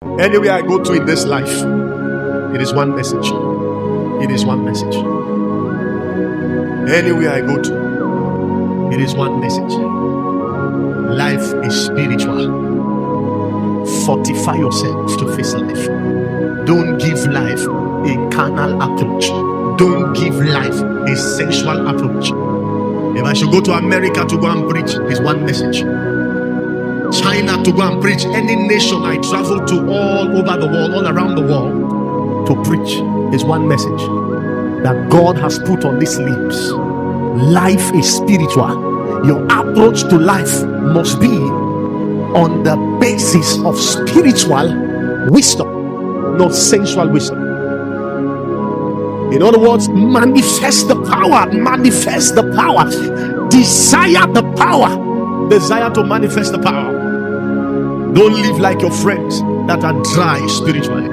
Anywhere I go to in this life, it is one message. It is one message. Anywhere I go to, it is one message. Life is spiritual. Fortify yourself to face life. Don't give life a carnal approach. Don't give life a sensual approach. If I should go to America to go and preach, it's one message. China to go and preach, any nation I travel to all over the world, all around the world, to preach is one message that God has put on these lips. Life is spiritual. Your approach to life must be on the basis of spiritual wisdom, not sensual wisdom. In other words, manifest the power, manifest the power, desire the power, desire to manifest the power. Don't live like your friends that are dry spiritually.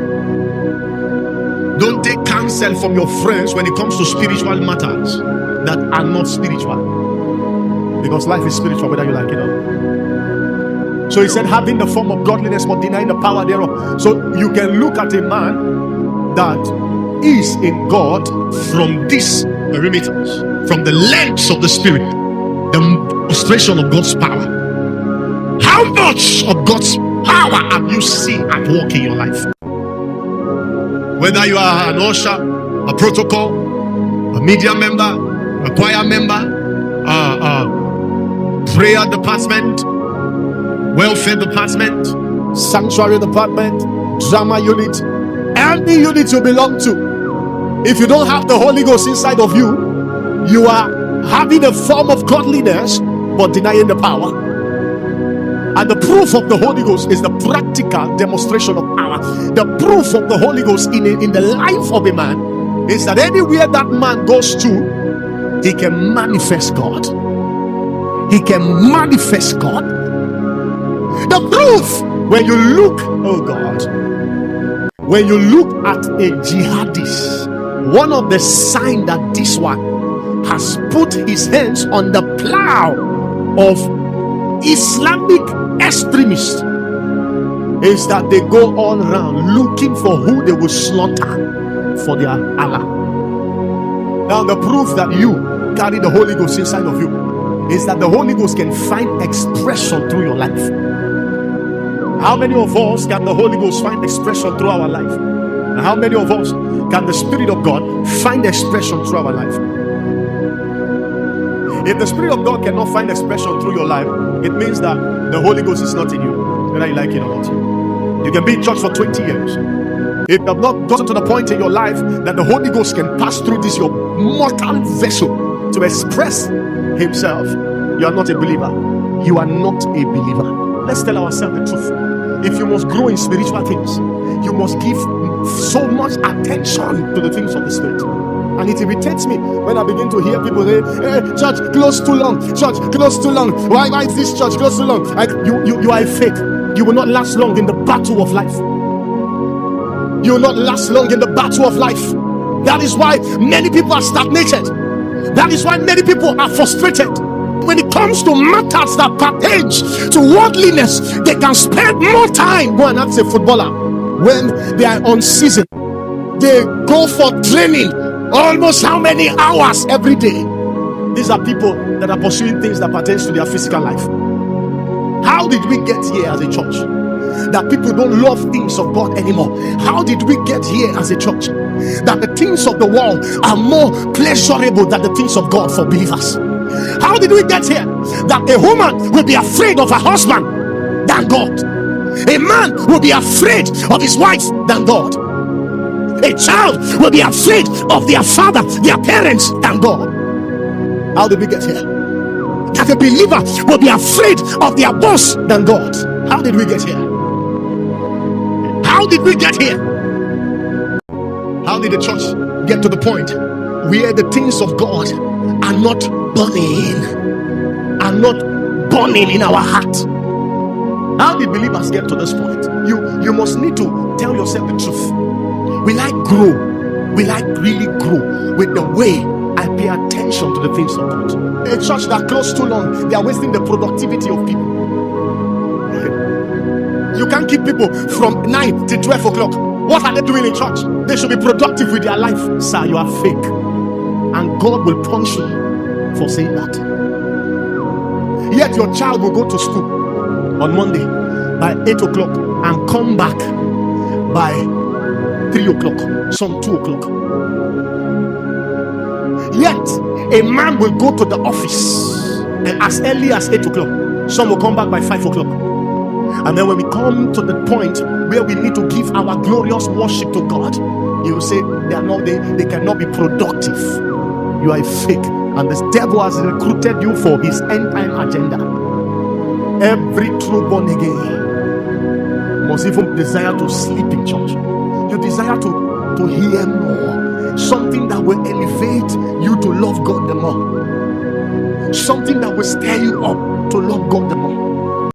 Don't take counsel from your friends when it comes to spiritual matters that are not spiritual, because life is spiritual whether you like it or not. So he said, having the form of godliness but denying the power thereof. So you can look at a man that is in God from these perimeters, from the lens of the spirit, the demonstration of God's power. How much of God's power have you seen at work in your life? Whether you are an usher, a protocol, a media member, a choir member, prayer department, welfare department, sanctuary department, drama unit, any unit you belong to, if you don't have the Holy Ghost inside of you, you are having a form of godliness but denying the power. And the proof of the Holy Ghost is the practical demonstration of power. The proof of the Holy Ghost in the life of a man is that anywhere that man goes to, he can manifest God. He can manifest God. The proof, when you look, oh God, when you look at a jihadist, one of the signs that this one has put his hands on the plow of Islamic extremists is that they go all around looking for who they will slaughter for their Allah. Now the proof that you carry the Holy Ghost inside of you is that the Holy Ghost can find expression through your life. How many of us can the Holy Ghost find expression through our life? And how many of us can the Spirit of God find expression through our life? If the Spirit of God cannot find expression through your life, it means that the Holy Ghost is not in you, whether you like it or not. You can be in church for 20 years. If you have not gotten to the point in your life that the Holy Ghost can pass through this your mortal vessel to express himself, you are not a believer. You are not a believer. Let's tell ourselves the truth. If you must grow in spiritual things, you must give so much attention to the things of the Spirit. And it irritates me when I begin to hear people say, hey, church close too long, church close too long, why is this church close too long? You are a fake. You will not last long in the battle of life. You will not last long in the battle of life. That is why many people are stagnated. That is why many people are frustrated. When it comes to matters that pertain to worldliness, they can spend more time. Go and ask a footballer when they are on season. They go for training almost how many hours every day? These are people that are pursuing things that pertain to their physical life. How did we get here as a church? That people don't love things of God anymore. How did we get here as a church? That the things of the world are more pleasurable than the things of God for believers. How did we get here? That a woman will be afraid of her husband than God. A man will be afraid of his wife than God. A child will be afraid of their father, their parents, than God. How did we get here? That a believer will be afraid of their boss than God. How did we get here? How did we get here? How did the church get to the point where the things of God are not burning in our heart? How did believers get to this point? You must need to tell yourself the truth. Will I grow? Will I really grow with the way I pay attention to the things of God? A church that closes too long, they are wasting the productivity of people. You can't keep people from 9 to 12 o'clock. What are they doing in church? They should be productive with their life. Sir, you are fake. And God will punish you for saying that. Yet your child will go to school on Monday by 8 o'clock and come back by 3 o'clock, some 2 o'clock. Yet a man will go to the office as early as 8 o'clock. Some will come back by 5 o'clock. And then when we come to the point where we need to give our glorious worship to God, you will say they cannot be productive. You are a fake, and the devil has recruited you for his end time agenda. Every true born again must even desire to sleep in church. You desire to hear more, something that will elevate you to love God the more, something that will stir you up to love God the more.